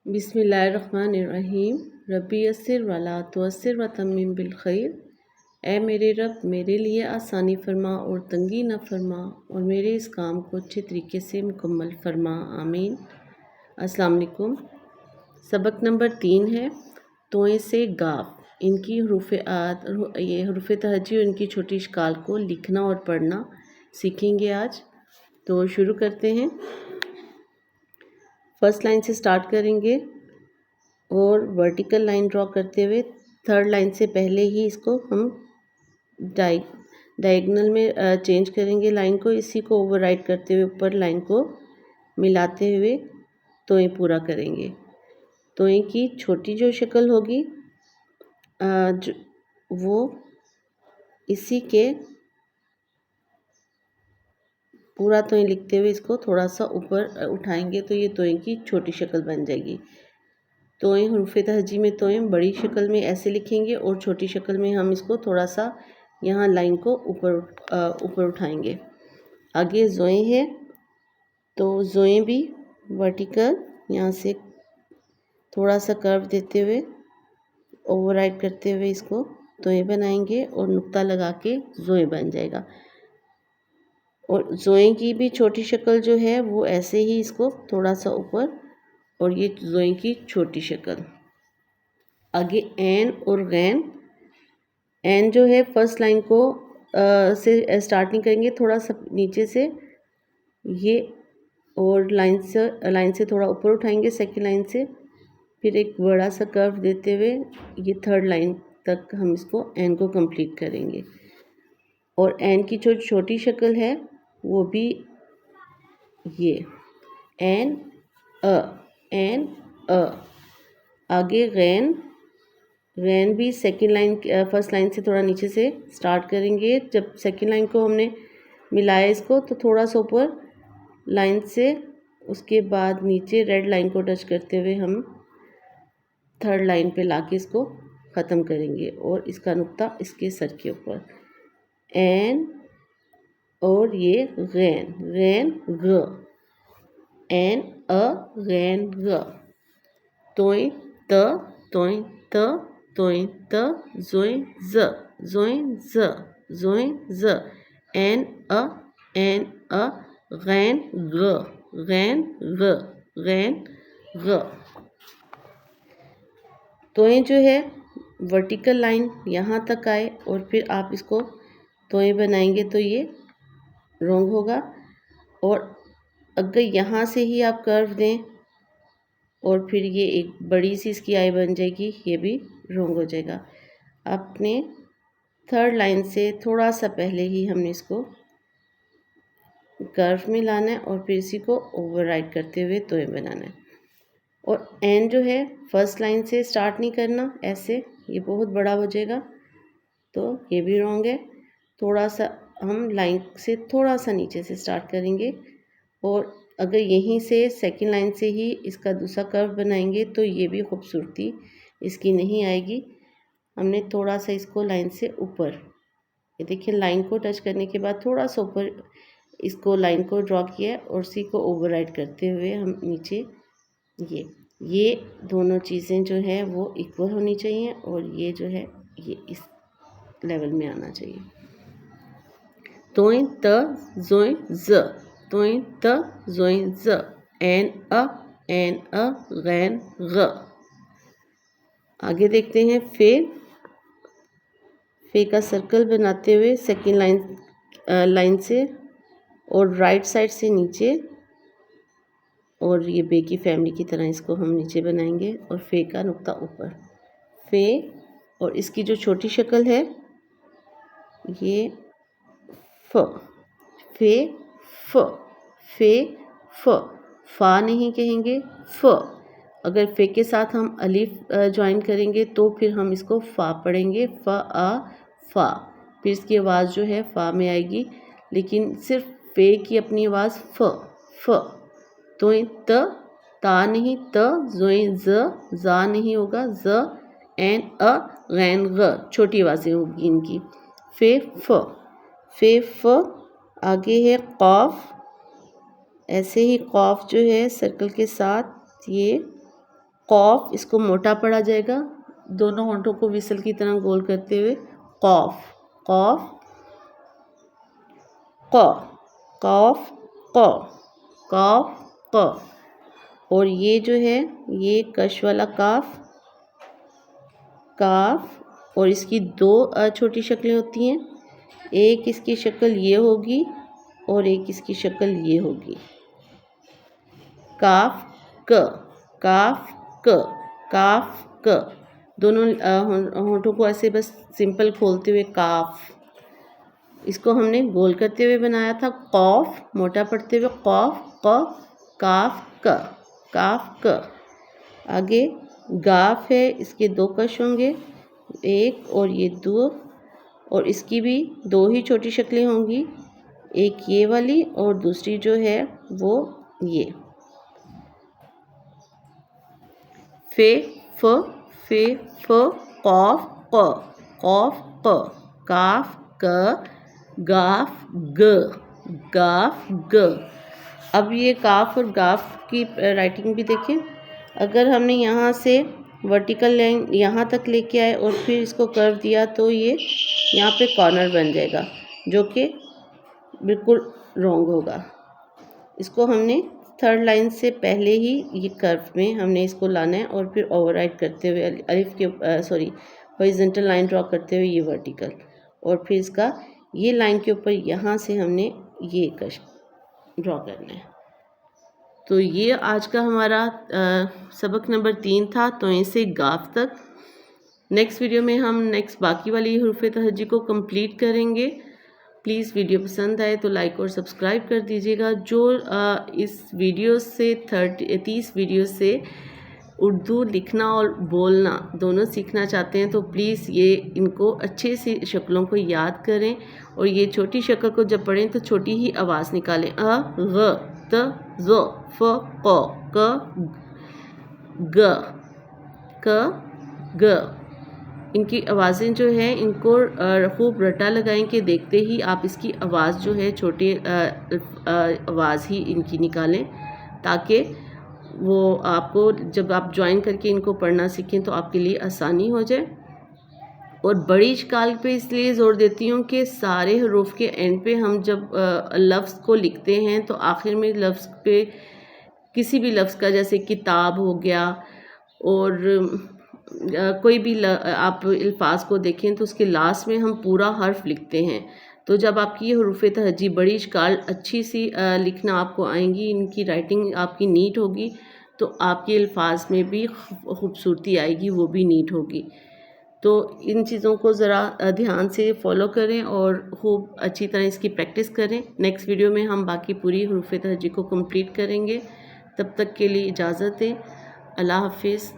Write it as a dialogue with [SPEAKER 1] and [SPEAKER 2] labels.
[SPEAKER 1] बिस्मिल्लाहिर्रहमानिर्रहीम। रब्बी यस्सिर वला तुअस्सिर व तम्मिम बिल खैर। ऐ मेरे रब, मेरे लिए आसानी फरमा और तंगी न फरमा, और मेरे इस काम को अच्छे तरीके से मुकम्मल फरमा। आमीन। अस्सलाम वालेकुम। सबक नंबर 3 है तोए से गाफ। इनकी ये हरूफ तहज्जी और इनकी छोटी इश्काल को लिखना और पढ़ना सीखेंगे आज। तो शुरू करते हैं। फर्स्ट लाइन से स्टार्ट करेंगे और वर्टिकल लाइन ड्रॉ करते हुए थर्ड लाइन से पहले ही इसको हम डायगोनल में चेंज करेंगे लाइन को। इसी को ओवरराइट करते हुए ऊपर लाइन को मिलाते हुए तोएं पूरा करेंगे। तोएं की छोटी जो शक्ल होगी वो इसी के पूरा तोएं लिखते हुए इसको थोड़ा सा ऊपर उठाएंगे तो ये तोएं की छोटी शक्ल बन जाएगी। तोएं हरूफ तहज्जी में तोएं बड़ी शक्ल में ऐसे लिखेंगे और छोटी शक्ल में हम इसको थोड़ा सा यहाँ लाइन को ऊपर उठाएंगे। आगे ज़ोएं है तो ज़ोएं भी वर्टिकल यहाँ से थोड़ा सा कर्व देते हुए ओवरराइट करते हुए इसको तोएं बनाएंगे और नुक्ता लगा के ज़ोएं बन जाएगा। और ज़ोएं की भी छोटी शक्ल जो है वो ऐसे ही इसको थोड़ा सा ऊपर, और ये ज़ोएं की छोटी शक्ल। आगे ऐन और गैन। ऐन जो है फर्स्ट लाइन को से स्टार्ट नहीं करेंगे, थोड़ा सा नीचे से ये और लाइन से थोड़ा ऊपर उठाएंगे सेकंड लाइन से, फिर एक बड़ा सा कर्व देते हुए ये थर्ड लाइन तक हम इसको ऐन को कंप्लीट करेंगे। और ऐन की जो छोटी शक्ल है वो भी ये ऐन अ। आगे गैन। गैन भी सेकंड लाइन फर्स्ट लाइन से थोड़ा नीचे से स्टार्ट करेंगे। जब सेकंड लाइन को हमने मिलाया इसको तो थोड़ा सा ऊपर लाइन से, उसके बाद नीचे रेड लाइन को टच करते हुए हम थर्ड लाइन पे लाके इसको ख़त्म करेंगे और इसका नुक्ता इसके सर के ऊपर। एन और ये गैन, गैन ग, एन अ गैन ग। तोएं त, तोएं त, तोएं त, ज़ोएं ज़, ज़ोएं ज़, ज़ोएं ज़। एन अ गैन ग, गैन ग, गैन ग। तोएं जो है वर्टिकल लाइन यहाँ तक आए और फिर आप इसको तोएं बनाएंगे तो ये रॉन्ग होगा। और अगर यहाँ से ही आप कर्व दें और फिर ये एक बड़ी सी इसकी आई बन जाएगी, ये भी रॉन्ग हो जाएगा। आपने थर्ड लाइन से थोड़ा सा पहले ही हमने इसको कर्व में लाना है और फिर इसी को ओवरराइट करते हुए तोएं बनाना है। और एन जो है फर्स्ट लाइन से स्टार्ट नहीं करना, ऐसे ये बहुत बड़ा हो जाएगा तो ये भी रॉन्ग है। थोड़ा सा हम लाइन से थोड़ा सा नीचे से स्टार्ट करेंगे और अगर यहीं से सेकंड लाइन से ही इसका दूसरा कर्व बनाएंगे तो ये भी खूबसूरती इसकी नहीं आएगी। हमने थोड़ा सा इसको लाइन से ऊपर, ये देखिए लाइन को टच करने के बाद थोड़ा सा ऊपर इसको लाइन को ड्रॉ किया और उसी को ओवरराइट करते हुए हम नीचे ये दोनों चीज़ें जो हैं वो इक्वल होनी चाहिए और ये जो है ये इस लेवल में आना चाहिए। तोएं त, ज़ोएं ज़, तोएं त, ज़ोएं ज़। एन अ गैन ग। आगे देखते हैं फे का सर्कल बनाते हुए सेकंड लाइन से और राइट साइड से नीचे, और ये बे की फैमिली की तरह इसको हम नीचे बनाएंगे और फे का नुक्ता ऊपर। फे और इसकी जो छोटी शक्ल है ये फ, फे फ, फे फ। फा नहीं कहेंगे, फ। अगर फे के साथ हम अलिफ ज्वाइन करेंगे तो फिर हम इसको फ़ा पढ़ेंगे, फ आ फ़ा। फिर इसकी आवाज़ जो है फ़ा में आएगी, लेकिन सिर्फ फे की अपनी आवाज़ फ। तोएं त, ता नहीं त, ज़ोएं ज़, ज़ा नहीं होगा ज़। एन अ गैन ग, छोटी आवाज़ें होगी इनकी। फे फ। आगे है कॉफ। ऐसे ही कॉफ जो है सर्कल के साथ ये कॉफ, इसको मोटा पड़ा जाएगा, दोनों होंठों को विसल की तरह गोल करते हुए कॉफ, कॉफ, क, कॉफ, क, कॉफ, क। और ये जो है ये कश वाला काफ, काफ, और इसकी दो छोटी शक्लें होती हैं, एक इसकी शक्ल ये होगी और एक इसकी शक्ल ये होगी। काफ क, काफ क, काफ क, दोनों होंठों को ऐसे बस सिंपल खोलते हुए काफ, इसको हमने गोल करते हुए बनाया था। कॉफ मोटा पढ़ते हुए कॉफ क, काफ क, काफ क। आगे गाफ है, इसके दो कश होंगे, एक और ये दो, और इसकी भी दो ही छोटी शक्लें होंगी, एक ये वाली और दूसरी जो है वो ये। फे फ, फे फ, कॉफ क, कॉफ क, काफ क, गाफ ग, गाफ ग। अब ये काफ और गाफ की राइटिंग भी देखें। अगर हमने यहाँ से वर्टिकल लाइन यहाँ तक लेके आए और फिर इसको कर्व दिया तो ये यहाँ पे कॉर्नर बन जाएगा, जो कि बिल्कुल रॉन्ग होगा। इसको हमने थर्ड लाइन से पहले ही ये कर्व में हमने इसको लाना है और फिर ओवरराइट करते हुए अलिफ के हॉरिजॉन्टल लाइन ड्रॉ करते हुए ये वर्टिकल, और फिर इसका ये लाइन के ऊपर यहाँ से हमने ये कश ड्रॉ करना है। तो ये आज का हमारा सबक नंबर 3 था, तो इसे गाफ तक। नेक्स्ट वीडियो में हम बाकी वाली हुरूफ़े तहज्जी को कंप्लीट करेंगे। प्लीज़ वीडियो पसंद आए तो लाइक और सब्सक्राइब कर दीजिएगा। जो इस वीडियो से 30 वीडियो से उर्दू लिखना और बोलना दोनों सीखना चाहते हैं तो प्लीज़ ये इनको अच्छे से शक्लों को याद करें, और ये छोटी शक्ल को जब पढ़ें तो छोटी ही आवाज़ निकालें। अ, ग, त, ज़, फ, क, ग, क, ग। इनकी आवाज़ें जो हैं इनको खूब रटा लगाएं कि देखते ही आप इसकी आवाज़ जो है छोटे आवाज़ ही इनकी निकालें, ताकि वो आपको जब आप ज्वाइन करके इनको पढ़ना सीखें तो आपके लिए आसानी हो जाए। और बड़ी इश्काल पे इसलिए ज़ोर देती हूँ कि सारे हरूफ के एंड पे हम जब लफ्ज़ को लिखते हैं तो आखिर में लफ्ज़ पे किसी भी लफ्ज़ का, जैसे किताब हो गया और कोई भी आप अल्फाज को देखें तो उसके लास्ट में हम पूरा हर्फ लिखते हैं। तो जब आपकी ये हुरूफ़े तहज्जी बड़ी इश्काल अच्छी सी लिखना आपको आएंगी, इनकी राइटिंग आपकी नीट होगी, तो आपके अल्फाज में भी खूबसूरती आएगी, वो भी नीट होगी। तो इन चीज़ों को ज़रा ध्यान से फॉलो करें और खूब अच्छी तरह इसकी प्रैक्टिस करें। नेक्स्ट वीडियो में हम बाकी पूरी हुरूफ़े तहज्जी को कंप्लीट करेंगे। तब तक के लिए इजाज़त दें। अल्लाह हाफिज़।